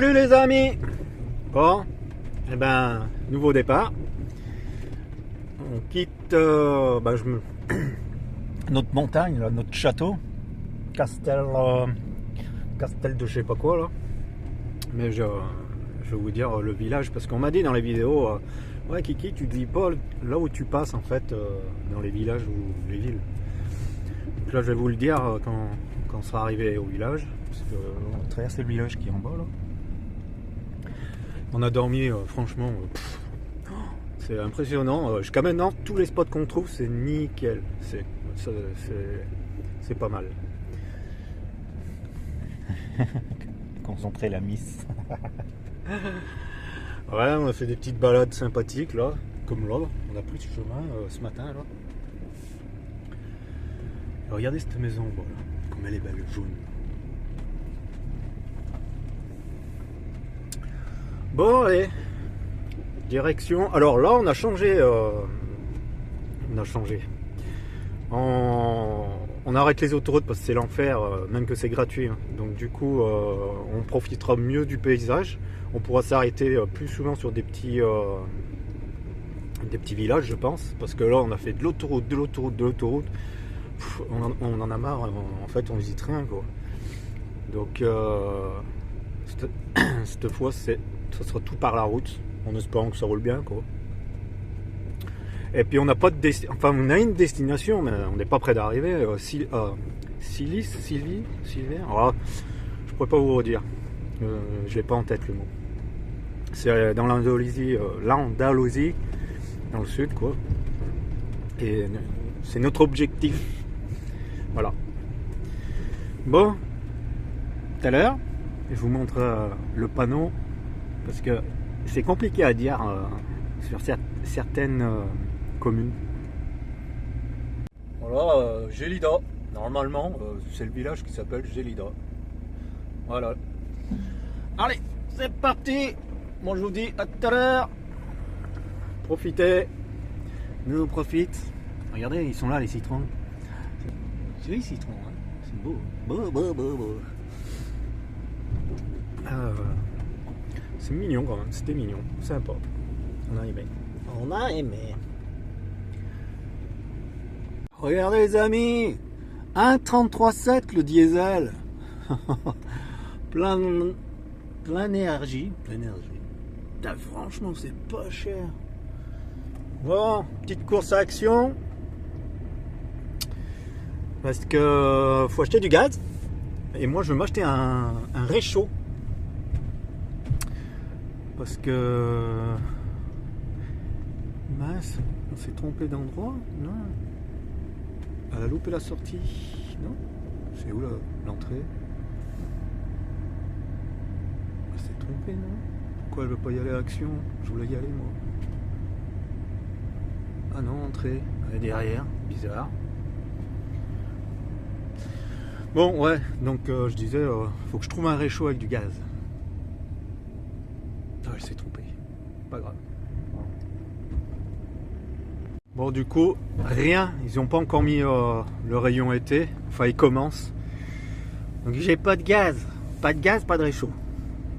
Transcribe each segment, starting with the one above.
Salut les amis. Bon, et ben, nouveau départ. On quitte notre montagne, là, notre château. Castel de je sais pas quoi là. Mais je vais vous dire le village parce qu'on m'a dit dans les vidéos ouais Kiki, tu dis pas là où tu passes en fait dans les villages ou les villes. Donc là je vais vous le dire quand on sera arrivé au village. Parce qu'on a traversé le village qui est en bas là. On a dormi franchement c'est impressionnant. Jusqu'à maintenant tous les spots qu'on trouve c'est nickel. C'est pas mal. Concentrer la miss. Ouais, on a fait des petites balades sympathiques là, comme là, on a pris ce chemin ce matin là. Et regardez cette maison, voilà, comme elle est belle, jaune. Bon, allez, direction. Alors là, on a changé. On arrête les autoroutes parce que c'est l'enfer, même que c'est gratuit. Hein. Donc du coup, on profitera mieux du paysage. On pourra s'arrêter plus souvent sur des petits villages, je pense. Parce que là, on a fait de l'autoroute. On en a marre. En fait, on visite rien, quoi. Donc, cette fois, ça sera tout par la route. En espérant que ça roule bien, quoi. Et puis on n'a pas de on a une destination, mais on n'est pas près d'arriver. Sylvie, alors, je pourrais pas vous redire. Je l'ai pas en tête le mot. C'est dans l'Andalousie, dans le sud, quoi. Et c'est notre objectif. Voilà. Bon, tout à l'heure, je vous montre le panneau parce que c'est compliqué à dire sur certaines communes. Voilà, Gélida. Normalement, c'est le village qui s'appelle Gélida. Voilà. Allez, c'est parti. Moi, je vous dis à tout à l'heure. Profitez. Nous, on profite. Regardez, ils sont là, les citrons. C'est les citrons, hein. C'est beau. Beau. C'est mignon quand même. C'était mignon. Sympa. On a aimé. Regardez les amis, 1,33,7 le diesel. plein d'énergie. Franchement, c'est pas cher. Bon, petite course à action. Parce que faut acheter du gaz. Et moi, je vais m'acheter un réchaud. Parce que... Mince, on s'est trompé d'endroit. Non. Elle a loupé la sortie. Non. C'est où l'entrée? Elle s'est trompée, non? Pourquoi elle veut pas y aller à Action? Je voulais y aller, moi. Ah non, entrée. Elle est derrière. Bizarre. Bon, ouais. Donc, je disais, faut que je trouve un réchaud avec du gaz. Ah, elle s'est trompée. Pas grave. Bon, du coup, rien. Ils n'ont pas encore mis le rayon été. Enfin, ils commencent. Donc, j'ai pas de gaz. Pas de gaz, pas de réchaud.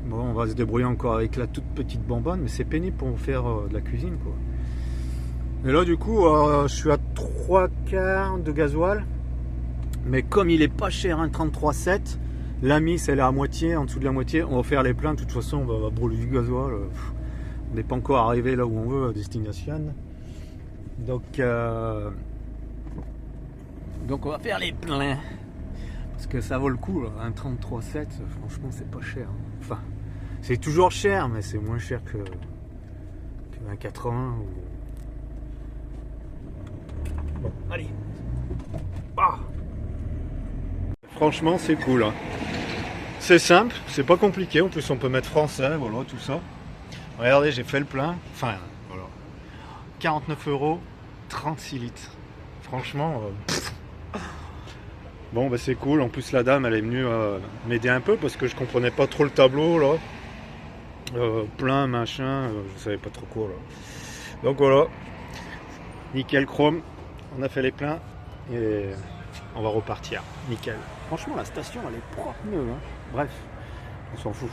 Bon, on va se débrouiller encore avec la toute petite bonbonne. Mais c'est pénible pour faire de la cuisine, quoi. Et là, du coup, je suis à 3 quarts de gasoil. Mais comme il est pas cher, 1,33,7, la mise, elle est à moitié. En dessous de la moitié, on va faire les pleins. De toute façon, on va brûler du gasoil. On n'est pas encore arrivé là où on veut, à destination. Donc on va faire les pleins parce que ça vaut le coup. 1,33,7, franchement c'est pas cher. Enfin c'est toujours cher, mais c'est moins cher que 1,80 ou... Bon, allez. Franchement c'est cool, hein. C'est simple, c'est pas compliqué. En plus on peut mettre français, voilà, tout ça. Regardez, j'ai fait le plein. Enfin voilà, 49 €, 36 litres. Franchement, bon, bah c'est cool. En plus, la dame, elle est venue m'aider un peu parce que je comprenais pas trop le tableau là. Plein, machin, je savais pas trop quoi là. Donc voilà, nickel chrome. On a fait les pleins et on va repartir. Nickel. Franchement, la station, elle est propre, mieux. Hein. Bref, on s'en fout.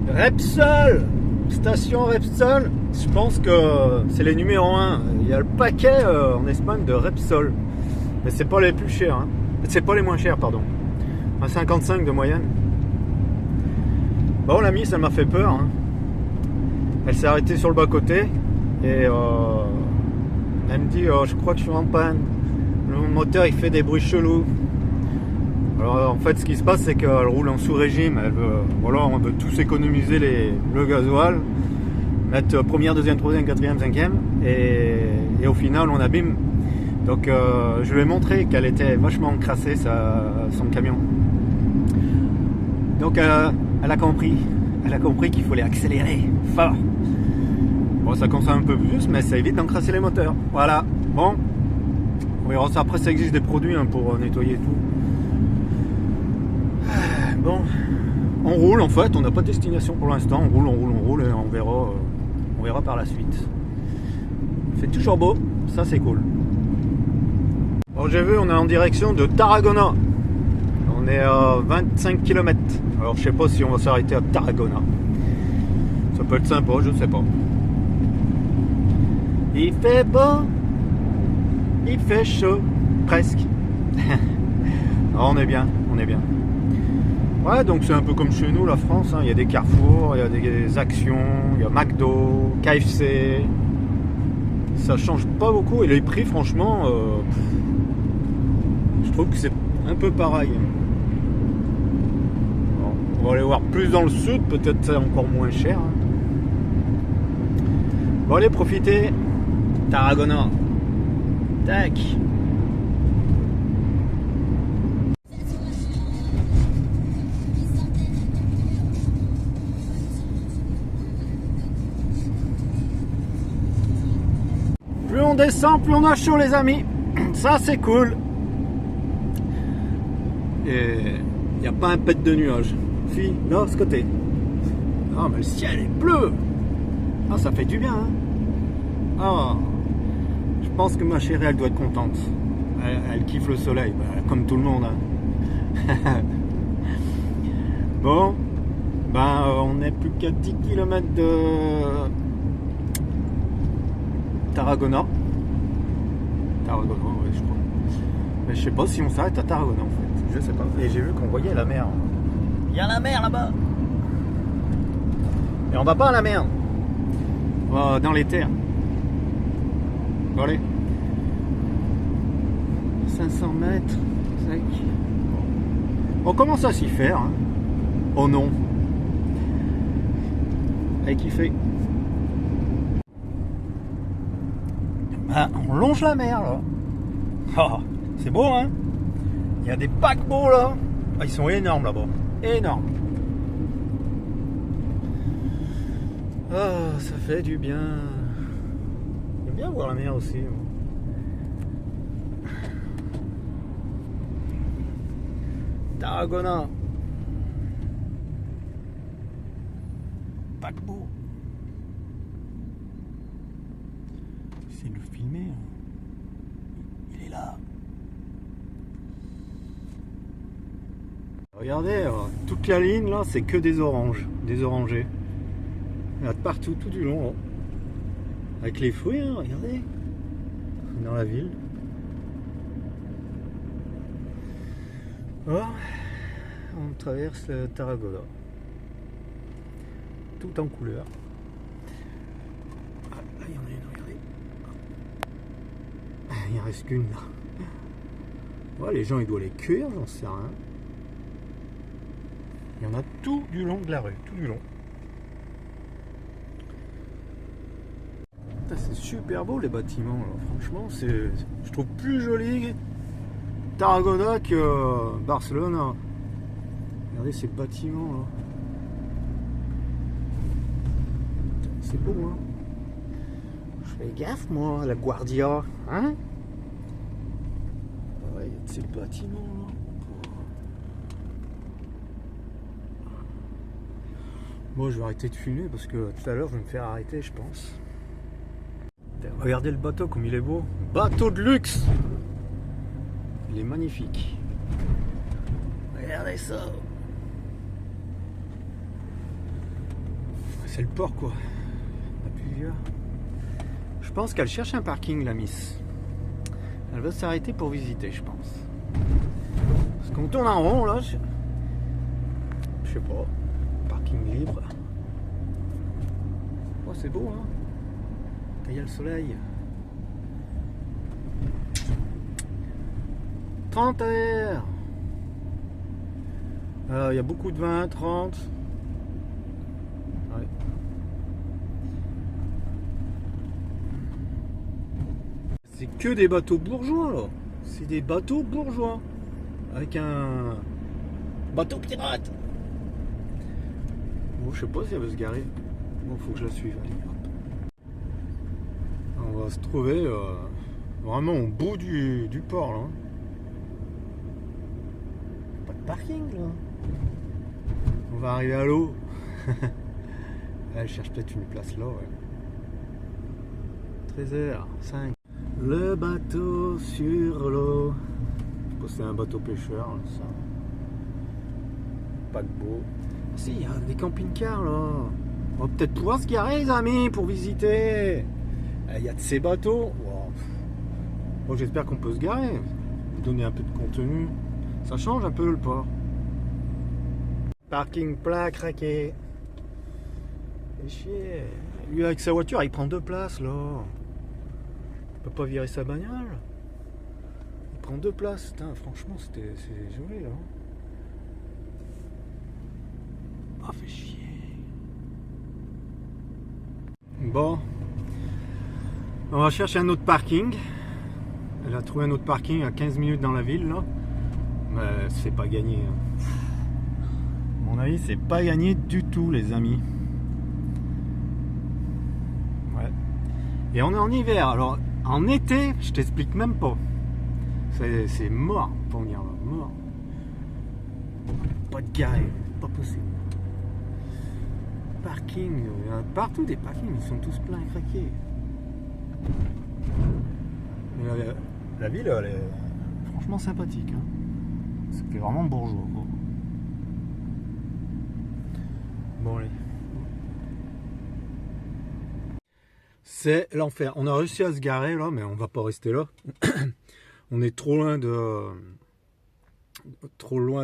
Repsol, station Repsol, je pense que c'est les numéros 1. Il y a le paquet en Espagne de Repsol. Mais c'est pas les plus chers. Hein. C'est pas les moins chers, pardon. À 55 de moyenne. Bon, l'ami, ça m'a fait peur. Hein. Elle s'est arrêtée sur le bas-côté. Et elle me dit je crois que je suis en panne. Le moteur il fait des bruits chelous. Alors en fait ce qui se passe c'est qu'elle roule en sous-régime. Elle veut, voilà, on veut tous économiser le gasoil, mettre première, deuxième, troisième, quatrième, cinquième et au final on abîme. Donc je lui ai montré qu'elle était vachement encrassée son camion. Donc elle a compris qu'il fallait accélérer fort. Bon, ça consomme un peu plus, mais ça évite d'encrasser les moteurs. Voilà. Bon. On verra ça. Après, ça existe des produits hein, pour nettoyer tout. Bon. On roule en fait. On n'a pas de destination pour l'instant. On roule et on verra par la suite. Il fait toujours beau. Ça, c'est cool. Bon, j'ai vu, on est en direction de Tarragona. On est à 25 km. Alors, je sais pas si on va s'arrêter à Tarragona. Ça peut être sympa, je sais pas. Il fait beau, il fait chaud, presque. On est bien, on est bien. Ouais, donc c'est un peu comme chez nous, la France. Hein. Il y a des carrefours, il y a des actions, il y a McDo, KFC. Ça change pas beaucoup. Et les prix, franchement, je trouve que c'est un peu pareil. Bon, on va aller voir plus dans le sud, peut-être c'est encore moins cher. Hein. Bon, allez, profitez. Tarragona. Tac. Plus on descend, plus on a chaud les amis. Ça c'est cool. Et il n'y a pas un pet de nuages. Si, là, ce côté. Ah mais le ciel est bleu. Ah ça fait du bien hein. Ah. Je pense que ma chérie, elle doit être contente. Elle kiffe le soleil, bah, comme tout le monde. Hein. Bon, ben, on n'est plus qu'à 10 km de Tarragona. Tarragona, ouais, je crois. Mais je sais pas si on s'arrête à Tarragona, en fait. Je sais pas. Et j'ai vu qu'on voyait la mer. Il y a la mer là-bas. Et on va pas à la mer. On va dans les terres. Bon, allez. 500 mètres. Tac. On commence à s'y faire. Hein. Oh non. Allez, kiffer. Ah, on longe la mer là. Oh, c'est beau hein. Il y a des paquebots là. Ah, ils sont énormes là-bas. Énormes. Ah, ça fait du bien. J'aime bien voir la mer aussi. Tarragona. Paquebot. C'est de le filmer. Il est là. Regardez, toute la ligne là, c'est que des oranges, des orangers. Il y en a de partout, tout du long. Là. Avec les fruits, hein, regardez. Dans la ville. Oh, on traverse le Tarragona. Tout en couleur. Ah, là, il y en a une, regardez. Il en reste qu'une là. Ouais, les gens, ils doivent les cuire, j'en sais rien. Il y en a tout du long de la rue, tout du long. C'est super beau les bâtiments, là. Franchement, c'est, je trouve plus joli Tarragona que Barcelone. Regardez ces bâtiments là. C'est beau hein. Je fais gaffe moi, la Guardia, hein. Ouais, il y a de ces bâtiments là. Moi je vais arrêter de fumer parce que tout à l'heure je vais me faire arrêter je pense. Regardez le bateau comme il est beau. Bateau de luxe. Il est magnifique. Regardez ça. c'est le port quoi. Il y en a plusieurs. Je pense qu'elle cherche un parking, la miss. Elle va s'arrêter pour visiter, je pense. Parce qu'on tourne en rond là. Je sais pas. Parking libre. Oh, c'est beau, hein. Quand il y a le soleil. 30 heures. Il y a beaucoup de 20, 30. Ouais. C'est que des bateaux bourgeois là. C'est des bateaux bourgeois. Avec un bateau pirate. Bon, je sais pas si elle veut se garer. Bon, faut que je la suive. Allez, hop. On va se trouver vraiment au bout du port là. Pas de parking là. On va arriver à l'eau. Elle cherche peut-être une place là, ouais. 13h05. Le bateau sur l'eau. Je pense que c'est un bateau pêcheur, là, ça. Paquebot. Ah, si, il y a des camping-cars là. On va peut-être pouvoir se garer, les amis, pour visiter. Il y a de ces bateaux. Wow. Bon, j'espère qu'on peut se garer. Donner un peu de contenu. Ça change un peu le port. Parking plein craqué. Et chier. Lui avec sa voiture, il prend 2 places là. Il peut pas virer sa bagnole. Il prend 2 places. Putain, franchement, c'est joli là. Ah, fait chier. Bon. On va chercher un autre parking. Elle a trouvé un autre parking à 15 minutes dans la ville là. Mais c'est pas gagné. Hein. À mon avis, c'est pas gagné du tout, les amis. Ouais. Et on est en hiver. Alors, en été, je t'explique même pas. C'est mort pour venir là. Mort. Pas de garé. Pas possible. Parking. Il y en a partout des parkings. Ils sont tous pleins à craquer. La ville, elle est franchement sympathique. Hein. C'est vraiment bourgeois. Quoi. Bon, allez. C'est l'enfer. On a réussi à se garer là, mais on va pas rester là. On est trop loin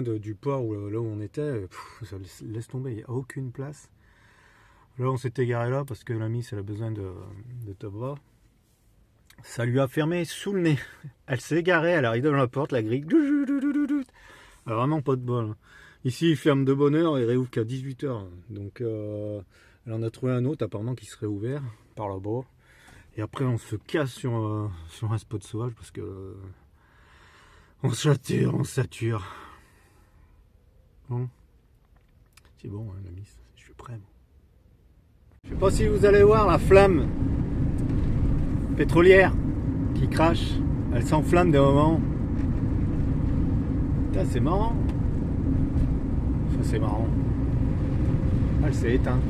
du port où, là où on était. Ça laisse tomber, il n'y a aucune place. Là, on s'était garé là parce que l'amie, elle a besoin de top-bras. Ça lui a fermé sous le nez. Elle s'est garée, elle arrive devant la porte, la grille. Vraiment pas de bol. Ici, il ferme de bonne heure et réouvre qu'à 18h. Donc, elle en a trouvé un autre apparemment qui serait ouvert par là-bas. Et après, on se casse sur un spot sauvage parce que on sature. Bon. C'est bon, hein, l'ami, je suis prêt. Moi. Je sais pas si vous allez voir la flamme pétrolière qui crache. Elle s'enflamme des moments. Putain, c'est marrant. Ça, c'est marrant. Elle s'est éteinte.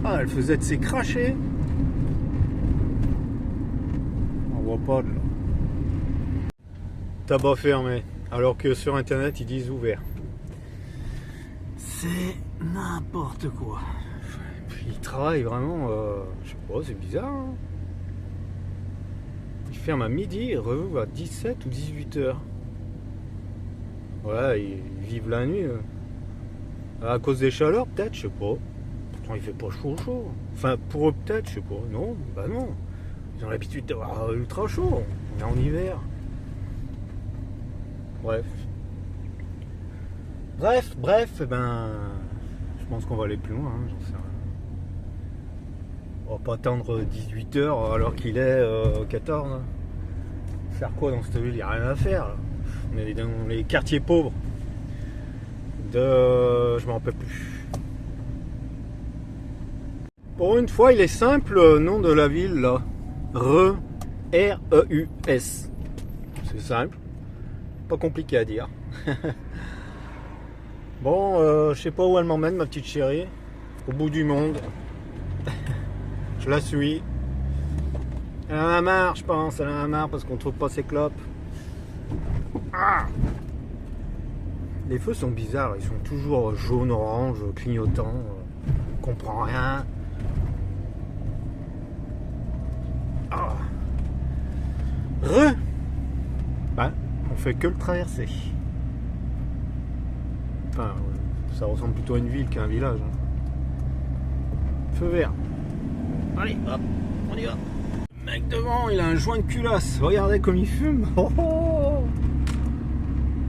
Ah, elle faisait de ses crachés. On voit pas de là. Tabac fermé. Alors que sur internet ils disent ouvert. C'est n'importe quoi. Puis il travaille vraiment. Je sais pas, c'est bizarre. Hein. Il ferme à midi et rouvre à 17 ou 18h. Ouais, ils vivent la nuit. À cause des chaleurs, peut-être, je sais pas. Pourtant, il fait pas chaud. Enfin, pour eux, peut-être, je sais pas. Non, bah non. Ils ont l'habitude d'avoir ultra chaud. On est en hiver. Bref, ben. Je pense qu'on va aller plus loin, hein, j'en sais rien. On va pas attendre 18h alors qu'il est 14. Hein. Faire quoi dans cette ville? Il n'y a rien à faire. Là. On est dans les quartiers pauvres. Je m'en rappelle plus. Pour une fois, il est simple le nom de la ville là. R-E-U-S. C'est simple. Pas compliqué à dire. Bon, je sais pas où elle m'emmène, ma petite chérie. Au bout du monde. Je la suis. Elle en a marre, je pense. Elle en a marre parce qu'on trouve pas ses clopes. Ah, Les feux sont bizarres, ils sont toujours jaune, orange, clignotants, on comprend rien. Ah. On fait que le traverser. Enfin, ça ressemble plutôt à une ville qu'à un village. Feu vert. Allez, hop, on y va. Le mec devant, il a un joint de culasse. Regardez comme il fume. Oh, oh.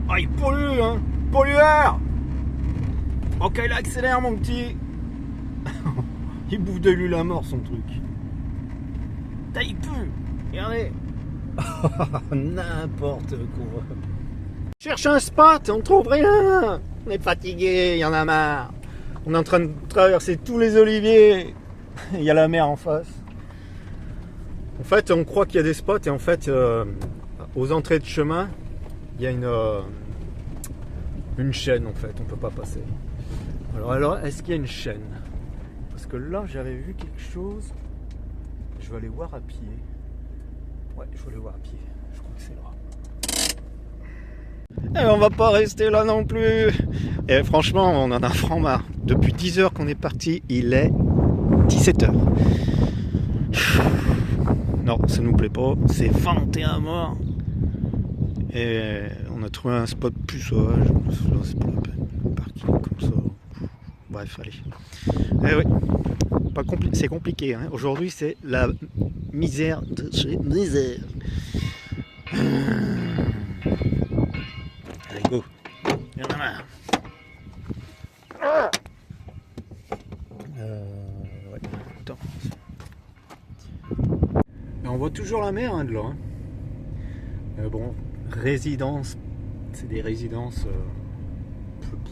Ah, il pollue, hein. Pollueur. Ok, il accélère, mon petit. Il bouffe de l'huile à mort, son truc. Il pue. Regardez. N'importe quoi. Cherche un spot, on trouve rien. On est fatigué, il y en a marre. On est en train de traverser tous les oliviers. Il y a la mer en face. En fait, on croit qu'il y a des spots et en fait, aux entrées de chemin, il y a une chaîne en fait. On peut pas passer. Alors, est-ce qu'il y a une chaîne? Parce que là, j'avais vu quelque chose. Je vais aller voir à pied. Ouais, je vais aller voir à pied. Je crois que c'est là. Et on va pas rester là non plus. Et franchement, on en a franc-marre. Depuis 10 heures qu'on est parti, il est 17h. Non, ça nous plaît pas. C'est 21 morts. Et on a trouvé un spot plus sauvage. C'est pas la peine. Parking comme ça. Bref, allez. Eh oui. C'est compliqué. Hein. Aujourd'hui, c'est la misère de chez misère. Allez, go. Il y en a marre. Ouais. Attends. Et on voit toujours la mer hein, de là. Hein. Bon, résidence. C'est des résidences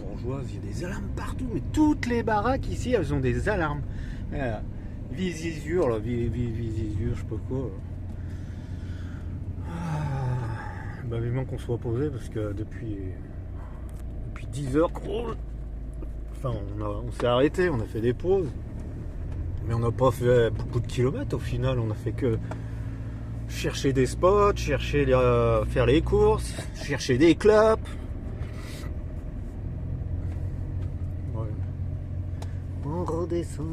bourgeoises. Il y a des alarmes partout. Mais toutes les baraques ici, elles ont des alarmes. Visisure, là, visisure, je sais pas quoi. Bah, vivement qu'on soit posé parce que depuis 10 heures, enfin, on s'est arrêté, on a fait des pauses, mais on n'a pas fait beaucoup de kilomètres au final. On a fait que chercher des spots, faire les courses, chercher des clopes. Ouais. On redescend.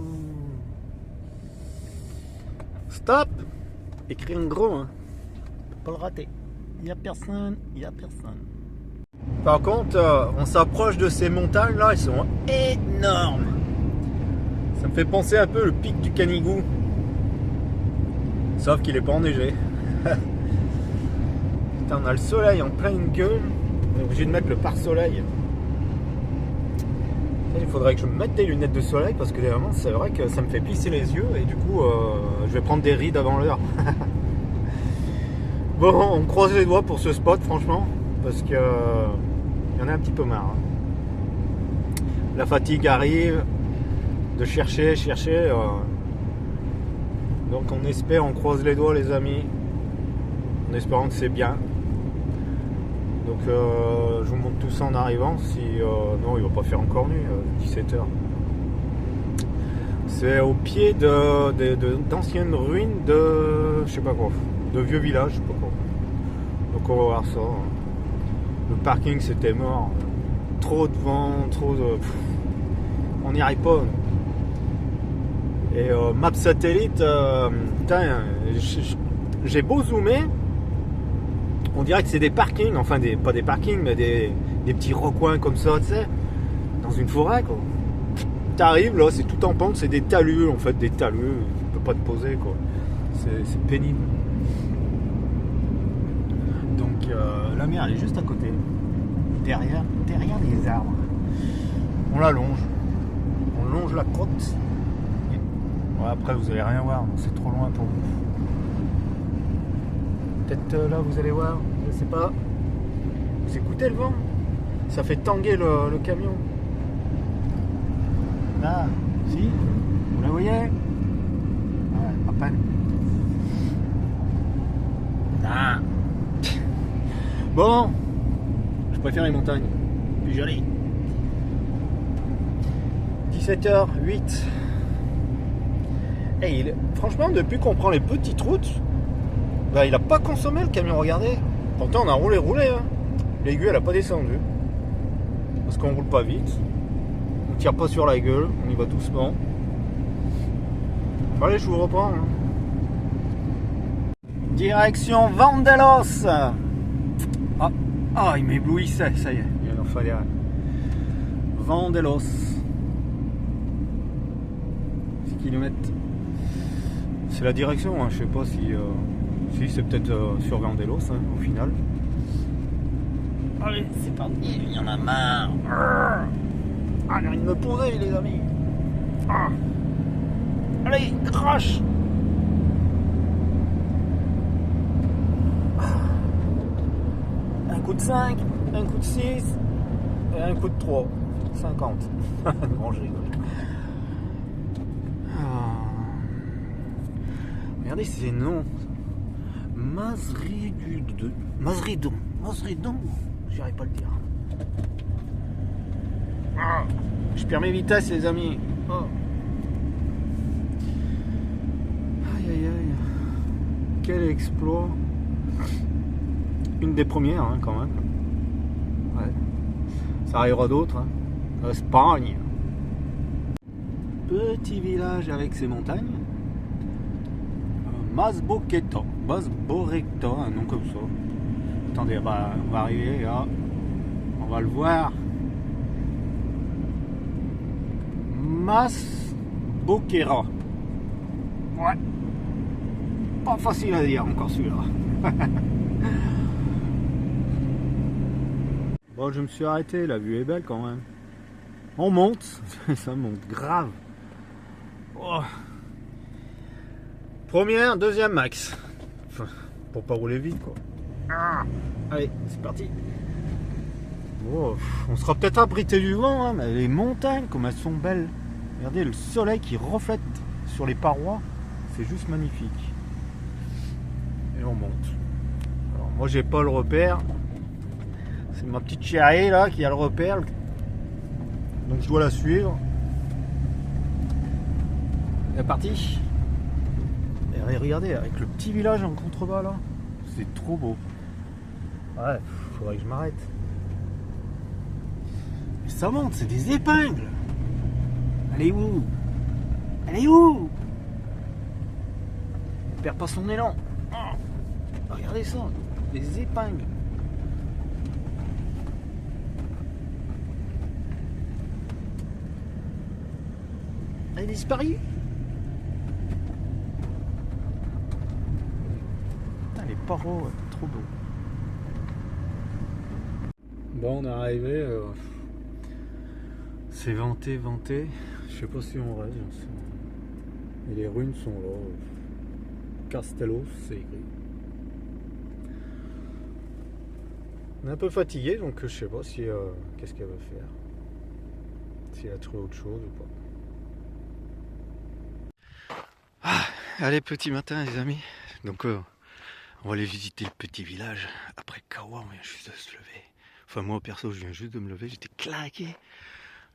Stop! Écrit en gros, hein. Pas le rater. Il n'y a personne, il n'y a personne. Par contre, on s'approche de ces montagnes là, elles sont énormes. Ça me fait penser un peu le pic du Canigou. Sauf qu'il n'est pas enneigé. Putain, on a le soleil en pleine gueule. On est obligé de mettre le pare-soleil. Il faudrait que je me mette des lunettes de soleil parce que vraiment c'est vrai que ça me fait plisser les yeux et du coup je vais prendre des rides avant l'heure. Bon, on croise les doigts pour ce spot franchement parce que y en a un petit peu marre. Hein. La fatigue arrive de chercher. Donc on croise les doigts les amis, en espérant que c'est bien. Donc je vous montre tout ça en arrivant. Si non, il va pas faire encore nuit, 17h. C'est au pied d'anciennes ruines de je sais pas quoi, de vieux villages, je sais pas quoi. Donc on va voir ça. Le parking c'était mort. Trop de vent, on n'y arrive pas. Et map satellite, putain, j'ai beau zoomer. On dirait que c'est des parkings, enfin pas des parkings, mais des petits recoins comme ça, tu sais, dans une forêt, quoi. T'arrives là, c'est tout en pente, c'est des talus, en fait, des talus, tu peux pas te poser, quoi. C'est pénible. Donc la mer, elle est juste à côté, derrière les arbres. On la longe, on longe la côte. Ouais, après, vous allez rien voir, c'est trop loin pour vous. Peut-être là vous allez voir, je sais pas. Vous écoutez le vent? Ça fait tanguer le camion. Là, si? Vous la voyez? Ouais, à peine. Ah. Bon, je préfère les montagnes. Plus joli. 17h08. Et franchement, depuis qu'on prend les petites routes, bah, il a pas consommé le camion, regardez. Pourtant on a roulé, hein. L'aiguille elle a pas descendu. parce qu'on roule pas vite. On tire pas sur la gueule, on y va doucement. Bon, allez, je vous reprends. Hein. Direction Vandelos. Ah, il m'éblouissait, ça y est, il en fallait un. Vandelos. 6 km. C'est la direction, hein. Je sais pas si c'est peut-être sur Vandelos hein, au final. Allez, c'est parti, il y en a marre. Ah, il me poser les amis. Ah. Allez, crash. Un coup de 5, un coup de 6 et un coup de 3. 50. Non, je rigole. Regardez ces noms. Mazridon. J'arrive pas à le dire. Je perds mes vitesses les amis. Aïe. Quel exploit. Une des premières hein, quand même. Ouais. Ça arrivera d'autres. Hein. Espagne. Petit village avec ses montagnes. Masboqueta, un nom comme ça. Attendez, on va arriver là. On va le voir. Masboquera. Ouais. Pas facile à dire encore celui-là. Bon, je me suis arrêté, la vue est belle quand même. On monte, ça monte grave. Oh. Première, deuxième max. Enfin, pour pas rouler vite quoi. Allez, c'est parti. Oh, on sera peut-être abrité du vent, hein, mais les montagnes, comme elles sont belles. Regardez le soleil qui reflète sur les parois, c'est juste magnifique. Et on monte. Alors, moi j'ai pas le repère. C'est ma petite chérie là qui a le repère. Donc je dois la suivre. C'est parti. Et regardez, avec le petit village en contrebas là, c'est trop beau. Ouais, faudrait que je m'arrête. Mais ça monte, c'est des épingles. Elle est où? Elle est où? Elle perd pas son élan. Regardez ça, des épingles. Elle est disparue. Putain, les parois, trop beau. Bon, on est arrivé. C'est vanté. Je sais pas si on reste. Et les ruines sont là. Castellos, c'est écrit. On est un peu fatigué, donc je sais pas si qu'est-ce qu'elle va faire. Si elle a trouvé autre chose ou pas. Allez, petit matin les amis. Donc on va aller visiter le petit village. Après Kawa, on vient juste de se lever. Enfin moi perso je viens juste de me lever, j'étais claqué.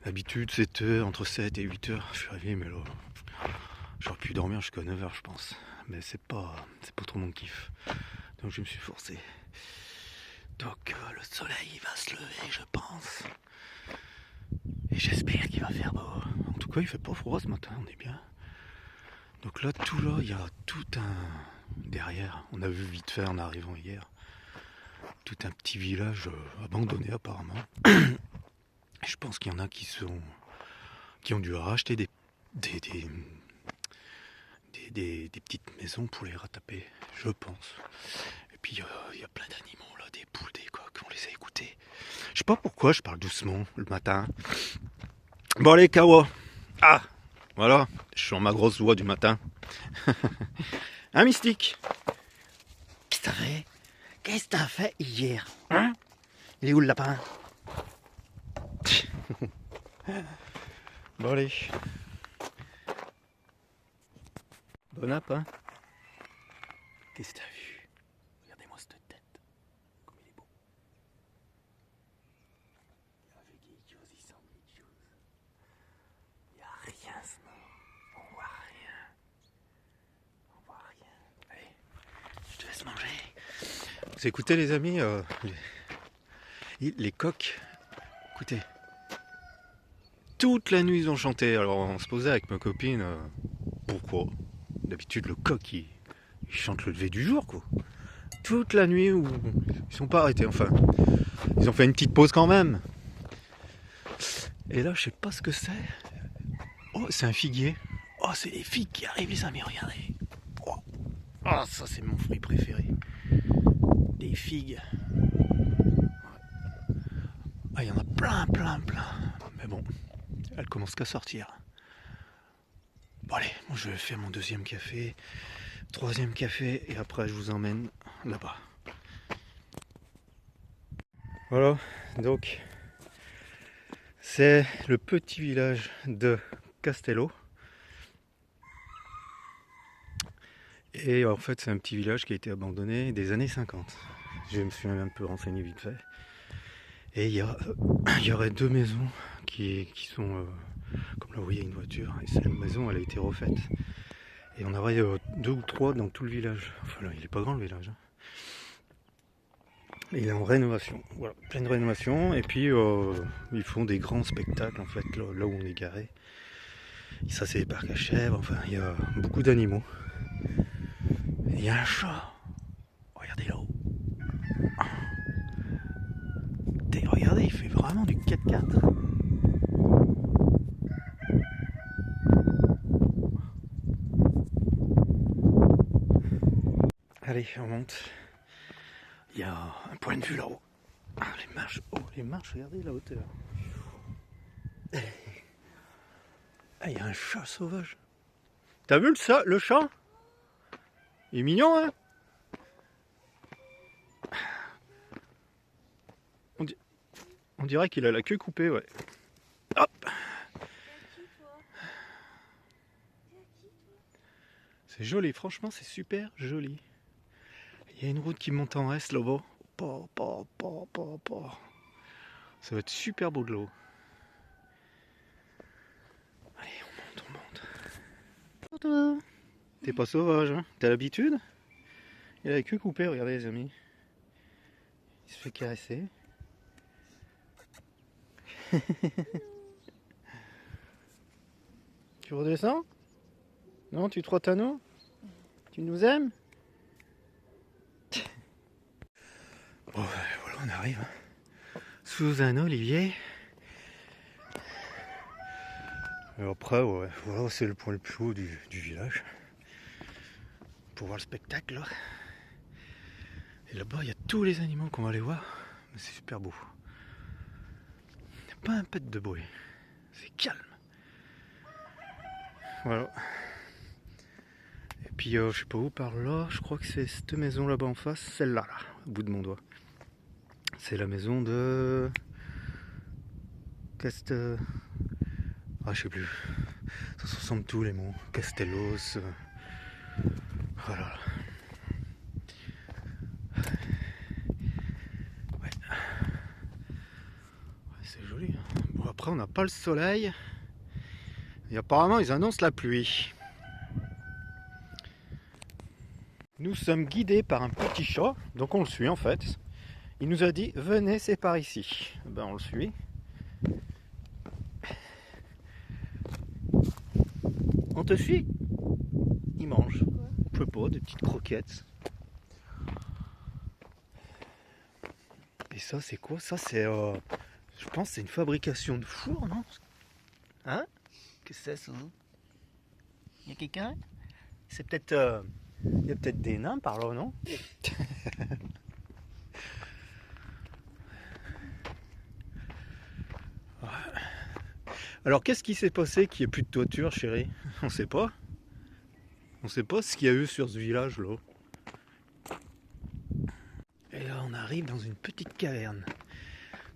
D'habitude c'était entre 7 et 8 heures. Je suis arrivé mais là j'aurais pu dormir jusqu'à 9 heures je pense. Mais c'est pas trop mon kiff. Donc je me suis forcé. Donc le soleil il va se lever je pense. Et j'espère qu'il va faire beau. En tout cas il fait pas froid ce matin, on est bien. Donc là tout là il y a tout un... Derrière, on a vu vite fait en arrivant hier. Tout un petit village abandonné apparemment. Et je pense qu'il y en a qui ont dû racheter des petites maisons pour les rataper, je pense. Et puis il y a plein d'animaux là, des poules, des coqs, on les a écoutés. Je sais pas pourquoi je parle doucement le matin. Bon allez Kawa. Ah voilà, je suis en ma grosse voix du matin. Un mystique. Qu'est-ce que t'as fait hier? Hein? Il est où le lapin? Bon allez. Bon app, hein? Qu'est-ce que t'as vu? Regardez-moi cette tête. Comme il est beau. Il n'y a rien ce nom. On voit rien. Allez, je te laisse manger. Vous écoutez les amis, les coqs. Écoutez, toute la nuit ils ont chanté. Alors on se posait avec ma copine, pourquoi? D'habitude le coq il chante le lever du jour quoi. Toute la nuit où ils sont pas arrêtés, enfin. Ils ont fait une petite pause quand même. Et là je sais pas ce que c'est. Oh c'est un figuier. Oh c'est les figues qui arrivent les amis, regardez. Oh, oh ça c'est mon fruit préféré. Des figues. Ah il y en a plein. Mais bon, elles commencent qu'à sortir. Bon allez, moi je vais faire mon deuxième café, troisième café et après je vous emmène là-bas. Voilà, donc c'est le petit village de Castello. Et en fait c'est un petit village qui a été abandonné des années 50. Je me suis un peu renseigné vite fait. Et il y aurait deux maisons qui sont, comme là vous voyez une voiture, et cette maison elle a été refaite. Et on aurait deux ou trois dans tout le village. Enfin là il est pas grand le village. Hein. Il est en rénovation, voilà, pleine rénovation. Et puis ils font des grands spectacles en fait là où on est garé. Et ça c'est des parcs à chèvres, enfin il y a beaucoup d'animaux. Il y a un chat. Regardez là-haut. Regardez, il fait vraiment du 4x4. Allez, on monte. Il y a un point de vue là-haut. Ah, les marches. Oh, les marches, regardez la hauteur. Ah, il y a un chat sauvage. T'as vu le chat? Il est mignon, hein? On dirait qu'il a la queue coupée, ouais. Hop! C'est joli, franchement, c'est super joli. Il y a une route qui monte en S là-bas. Ça va être super beau de l'eau. Allez, on monte. T'es pas sauvage, hein? T'as l'habitude? Il a la queue coupée, regardez les amis. Il se fait caresser. Tu redescends? Non, tu trottes à nous? Tu nous aimes? Bon, voilà, on arrive. Sous un olivier. Et après, ouais, voilà, c'est le point le plus haut du village. Pour voir le spectacle, là. Et là-bas, il y a tous les animaux qu'on va aller voir. Mais c'est super beau. Il n'y a pas un pet de bruit. C'est calme. Voilà. Et puis, je sais pas où, par là, je crois que c'est cette maison là-bas en face, celle-là, là, au bout de mon doigt. C'est la maison de... Ah, je sais plus. Ça se ressemble tous les mots. Castellos. Voilà. Ouais. C'est joli. Hein. Bon, après, on n'a pas le soleil. Et apparemment, ils annoncent la pluie. Nous sommes guidés par un petit chat. Donc, on le suit en fait. Il nous a dit, venez, c'est par ici. Ben, on le suit. On te suit? Il mange. Je sais pas, des petites croquettes. Et ça, c'est quoi? Ça, c'est... je pense que c'est une fabrication de four, non? Hein? Qu'est-ce que c'est, ça? Il y a quelqu'un? C'est peut-être... il y a peut-être des nains par là, non? Alors, qu'est-ce qui s'est passé qu'il n'y ait plus de toiture, chérie? On sait pas. On sait pas ce qu'il y a eu sur ce village-là. Et là, on arrive dans une petite caverne.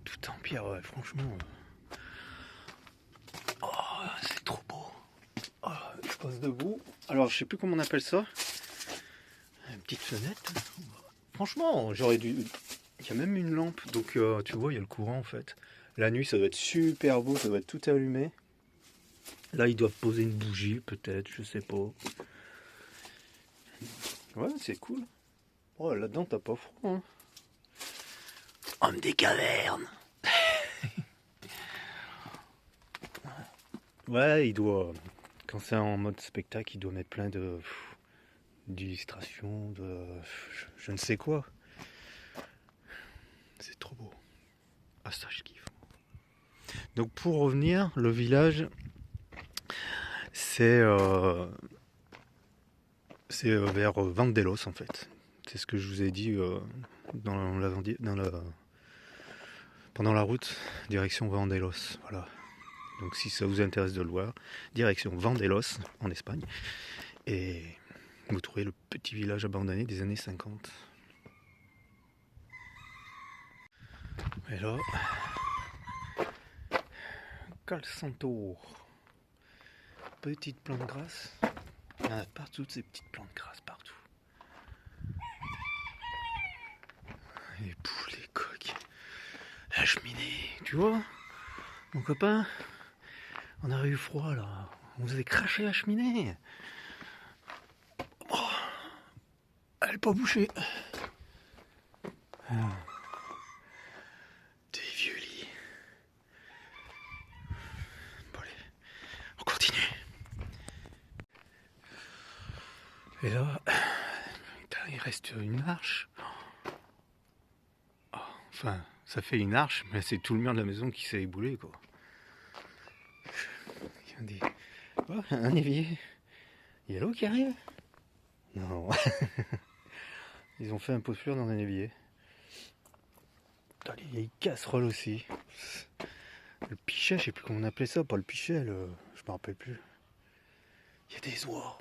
Tout en pierre, ouais, franchement. Oh, c'est trop beau. Oh, je passe debout. Alors, je sais plus comment on appelle ça. Une petite fenêtre. Franchement, j'aurais dû... Il y a même une lampe, donc tu vois, il y a le courant en fait. La nuit, ça doit être super beau, ça doit être tout allumé. Là, ils doivent poser une bougie, peut-être, je sais pas. Ouais, c'est cool. Oh, là-dedans, t'as pas froid, hein. Homme des cavernes. Ouais, il doit. Quand c'est en mode spectacle, il doit mettre plein de d'illustrations, je ne sais quoi. C'est trop beau. Ah ça je kiffe. Donc pour revenir, le village, c'est vers Vandelos en fait. C'est ce que je vous ai dit pendant la route, direction Vandelos. Voilà. Donc si ça vous intéresse de le voir, direction Vandelos en Espagne. Et vous trouvez le petit village abandonné des années 50. Et là, Calsanto. Petite plante grasse. Il y en a partout ces petites plantes grasses, partout. Les poules, les coqs. La cheminée, tu vois, mon copain, on a eu froid là. On vous avait craché la cheminée. Oh, elle n'est pas bouchée. Ah. Des vieux lits. Bon allez, on continue. Et là, il reste une arche. Oh, enfin, ça fait une arche, mais c'est tout le mur de la maison qui s'est éboulé quoi. Oh, un évier. Il y a l'eau qui arrive? Non. Ils ont fait un pot de fleurs dans un évier. Les vieilles casseroles aussi. Le pichet, je sais plus comment on appelait ça, pas le pichet, je me rappelle plus. Il y a des oies.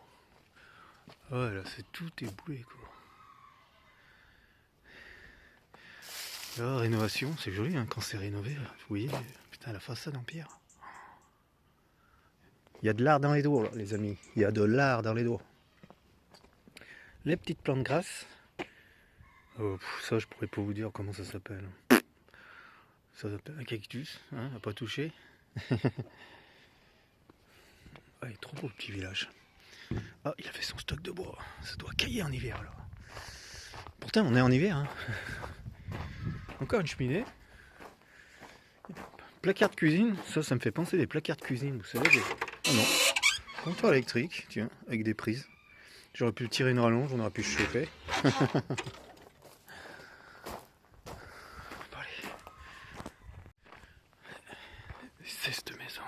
Ouais, là, c'est tout éboulé, quoi. Là, rénovation, c'est joli, hein, quand c'est rénové, là. Vous voyez, putain, la façade en pierre. Il y a de l'art dans les doigts, là, les amis. Il y a de l'art dans les doigts. Les petites plantes grasses. Ça, je pourrais pas vous dire comment ça s'appelle. Ça s'appelle un cactus, hein, à pas toucher. Ah, il est trop beau le petit village. Ah, il a fait son stock de bois. Ça doit cailler en hiver là. Pourtant, on est en hiver. Hein. Encore une cheminée. Placard de cuisine. Ça me fait penser des placards de cuisine. Vous savez, oh non. Comptoir électrique, tiens, avec des prises. J'aurais pu tirer une rallonge, on aurait pu chauffer. C'est cette maison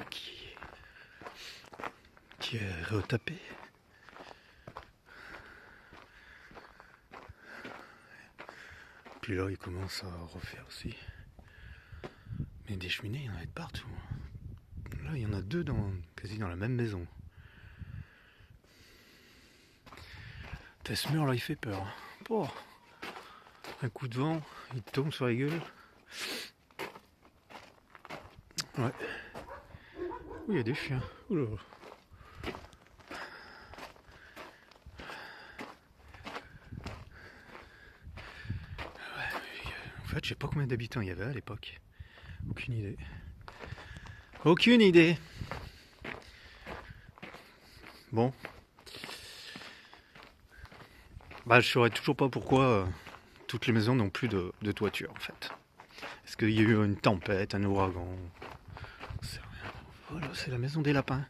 qui est retapée. Puis là, il commence à refaire aussi. Mais des cheminées, il y en a de partout. Là, il y en a deux quasi dans la même maison. Ce mur là, il fait peur. Oh, un coup de vent, il tombe sur la gueule. Ouais. Oui, il y a des chiens. Oula. En fait, je sais pas combien d'habitants il y avait à l'époque. Aucune idée. Aucune idée. Bon. Bah, je saurais toujours pas pourquoi toutes les maisons n'ont plus de toiture en fait. Est-ce qu'il y a eu une tempête, un ouragan? C'est rien. Voilà, c'est la maison des lapins.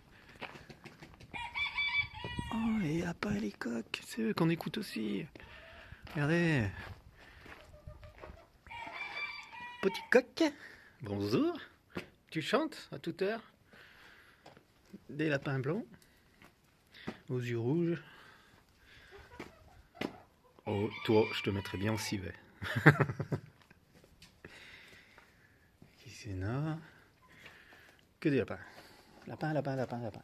Oh, les lapins et les coqs, c'est eux qu'on écoute aussi. Regardez. Petit coq, bonjour. Tu chantes à toute heure? Des lapins blancs, aux yeux rouges. Oh, toi, je te mettrais bien en civet. Qui c'est là? Que des lapins. Lapin, lapin, lapin, lapin.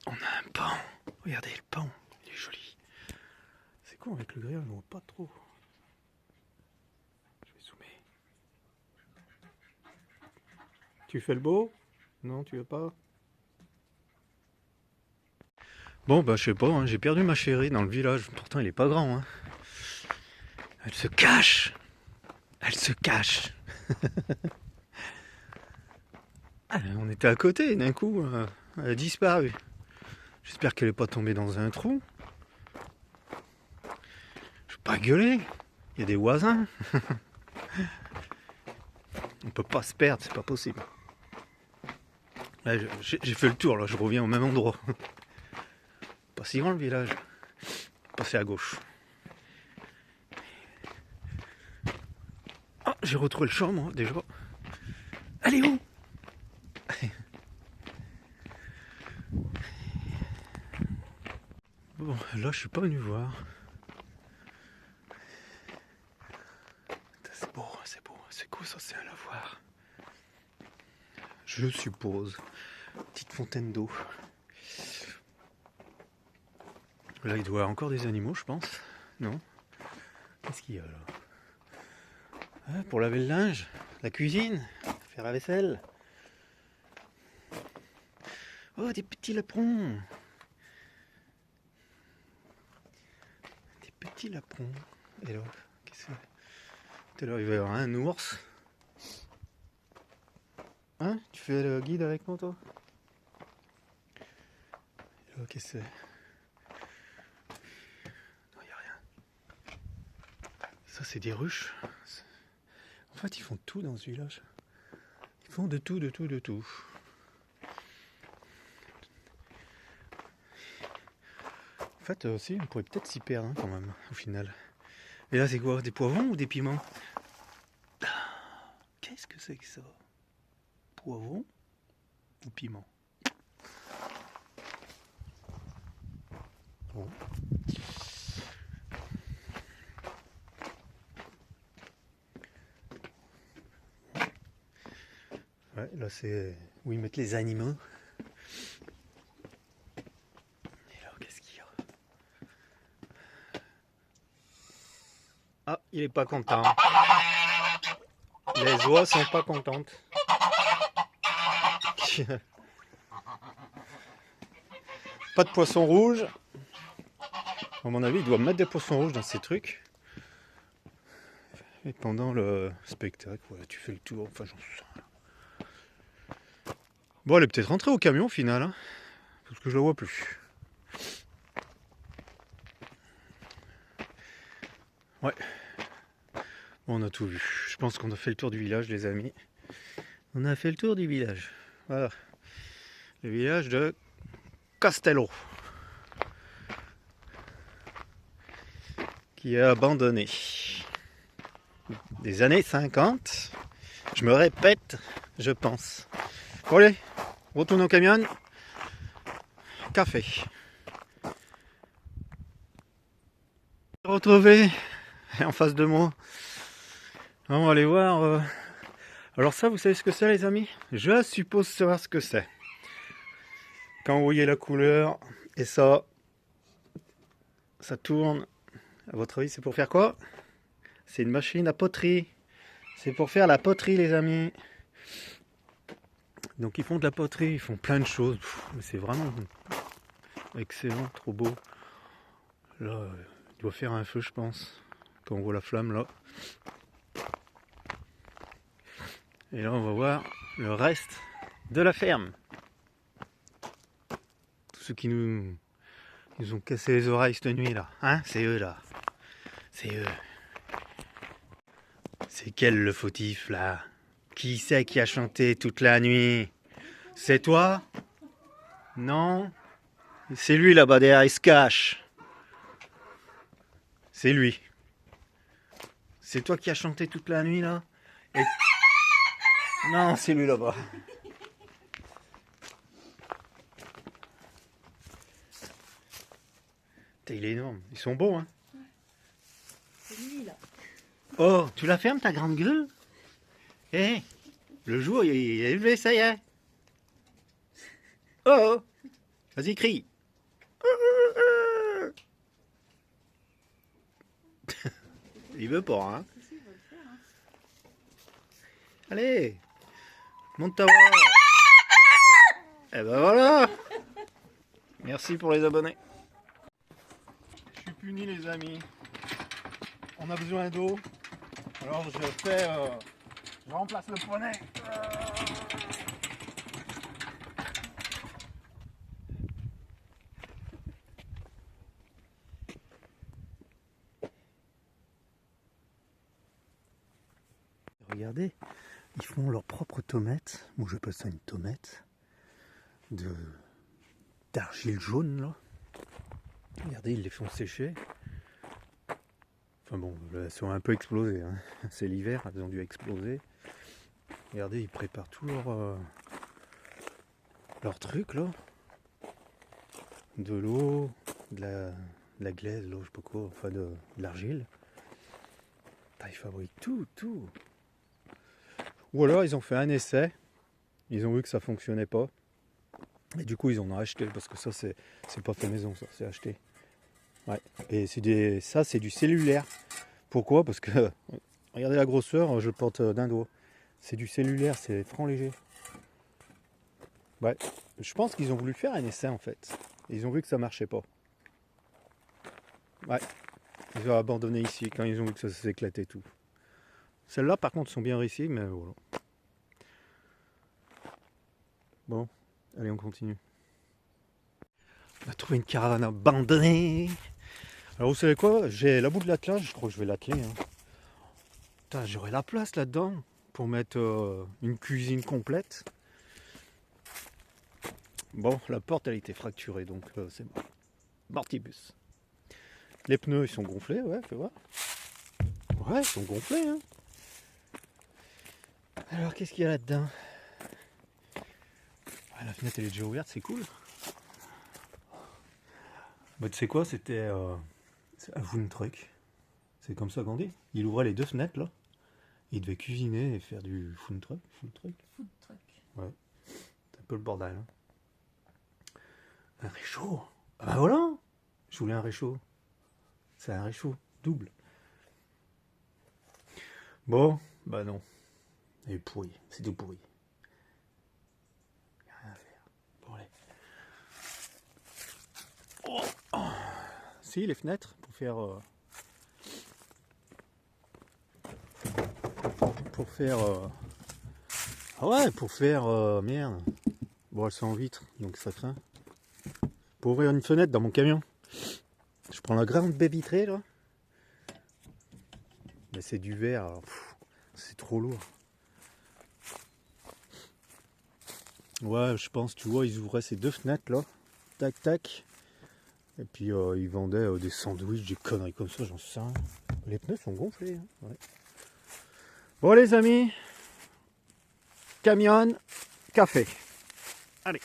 On a un pont. Regardez le pont, il est joli. C'est con avec le grillage, on voit pas trop. Je vais zoomer. Tu fais le beau? Non, tu veux pas? Bon, bah je sais pas, hein, j'ai perdu ma chérie dans le village. Pourtant, il est pas grand. Hein. Elle se cache. Elle se cache. On était à côté, d'un coup, elle a disparu. J'espère qu'elle n'est pas tombée dans un trou. Je vais pas gueuler. Il y a des voisins. On peut pas se perdre, c'est pas possible. Là, j'ai fait le tour, là, je reviens au même endroit. Pas si grand le village. Passer à gauche. Ah, j'ai retrouvé le champ, moi, déjà. Elle est où? Bon, là, je suis pas venu voir. C'est beau, c'est beau. C'est cool, ça, c'est à la voir. Je suppose. Petite fontaine d'eau. Là, il doit y avoir encore des animaux, je pense. Non? Qu'est-ce qu'il y a là? Ah, pour laver le linge, la cuisine, faire la vaisselle. Oh, des petits lapins. Des petits lapins. Et là, qu'est-ce que c'est? Tout à l'heure, il va y avoir un ours. Hein? Tu fais le guide avec moi, toi? Et là, qu'est-ce que c'est? Non, il n'y a rien. Ça, c'est des ruches. En fait, ils font tout dans ce village. Ils font de tout, de tout, de tout. En fait, aussi, on pourrait peut-être s'y perdre hein, quand même, au final. Et là, c'est quoi? Des poivrons ou des piments? Qu'est-ce que c'est que ça? Poivrons ou piments? Bon. Ouais, là, c'est où ils mettent les animaux. Et là, qu'est-ce qu'il y a? Ah, il est pas content. Les oies sont pas contentes. Pas de poisson rouge. À mon avis, ils doivent mettre des poissons rouges dans ces trucs. Et pendant le spectacle, voilà, tu fais le tour. Enfin, j'en sais rien. Bon, elle est peut-être rentrée au camion au final. Hein, parce que je la vois plus. Ouais. Bon, on a tout vu. Je pense qu'on a fait le tour du village, les amis. On a fait le tour du village. Voilà. Le village de Castello. Qui est abandonné. Des années 50. Je me répète, je pense. Bon allez, retourne au camion. Café. Retrouvé en face de moi. On va aller voir. Alors ça, vous savez ce que c'est les amis? Je suppose savoir ce que c'est. Quand vous voyez la couleur et ça tourne. À votre avis, c'est pour faire quoi? C'est une machine à poterie. C'est pour faire la poterie les amis. Donc ils font de la poterie, ils font plein de choses. Mais c'est vraiment excellent, trop beau. Là, il doit faire un feu je pense. Quand on voit la flamme là. Et là on va voir le reste de la ferme. Tous ceux qui nous ont cassé les oreilles cette nuit là. Hein? C'est eux là. C'est eux. C'est quel le fautif là? Qui c'est qui a chanté toute la nuit? C'est toi? Non? C'est lui là-bas derrière, il se cache. C'est lui. C'est toi qui as chanté toute la nuit là? Et... Non, c'est lui là-bas. Il est énorme. Ils sont beaux hein? C'est lui là. Oh, tu la fermes ta grande gueule? Eh, le jour il est élevé, ça y est. Oh, vas-y crie. Il veut pas hein? Allez, monte ta voix. Et ben voilà. Merci pour les abonnés. Je suis puni les amis. On a besoin d'eau. Alors je remplace le poney. Regardez, Ils font leur propre tomate. Moi je passe ça une tomate d'argile jaune là. Regardez, ils les font sécher. Enfin bon, elles sont un peu explosées. Hein. C'est l'hiver, elles ont dû exploser. Regardez, ils préparent tout leur truc là. De l'eau, de la glaise, là, je sais pas quoi, enfin de l'argile. Ils fabriquent tout. Ou alors ils ont fait un essai, ils ont vu que ça fonctionnait pas. Et du coup ils en ont acheté, parce que ça c'est pas fait maison, ça c'est acheté. Ouais. Et ça c'est du cellulaire. Pourquoi? Parce que regardez la grosseur, je porte d'un doigt. C'est du cellulaire, c'est franc léger. Ouais. Je pense qu'ils ont voulu faire un essai en fait. Ils ont vu que ça marchait pas. Ouais. Ils ont abandonné ici quand ils ont vu que ça s'éclatait tout. Celles-là par contre sont bien réussies, mais voilà. Bon, allez on continue. On a trouvé une caravane abandonnée. Alors vous savez quoi? J'ai la bout de l'attelage, je crois que je vais l'atteler. Hein. Putain, j'aurai la place là-dedans pour mettre une cuisine complète. Bon, la porte elle a été fracturée, donc c'est bon. Mortibus. Les pneus ils sont gonflés, ouais, fais voir. Ouais, ils sont gonflés. Hein. Alors qu'est-ce qu'il y a là-dedans? Ah, la fenêtre elle est déjà ouverte, c'est cool. Bah, tu sais quoi, c'était un food truck. C'est comme ça qu'on dit. Il ouvrait les deux fenêtres là. Il devait cuisiner et faire du food truck. Food truck. Ouais. C'est un peu le bordel. Hein. Un réchaud. Ah bah voilà. Je voulais un réchaud. C'est un réchaud double. Bon, bah non. Il est pourri. C'est tout pourri. Il n'y a rien à faire. Bon allez. Oh. Si, les fenêtres pour faire ah ouais, pour faire merde. Bon, elles sont en vitre, donc ça craint. Pour ouvrir une fenêtre dans mon camion, je prends la grande baie vitrée là. Mais c'est du verre, alors, c'est trop lourd. Ouais, je pense, tu vois, ils ouvraient ces deux fenêtres là, tac tac. Et puis ils vendaient des sandwichs, des conneries comme ça, j'en sais rien. Les pneus sont gonflés. Hein, ouais. Bon les amis, camion, café. Allez.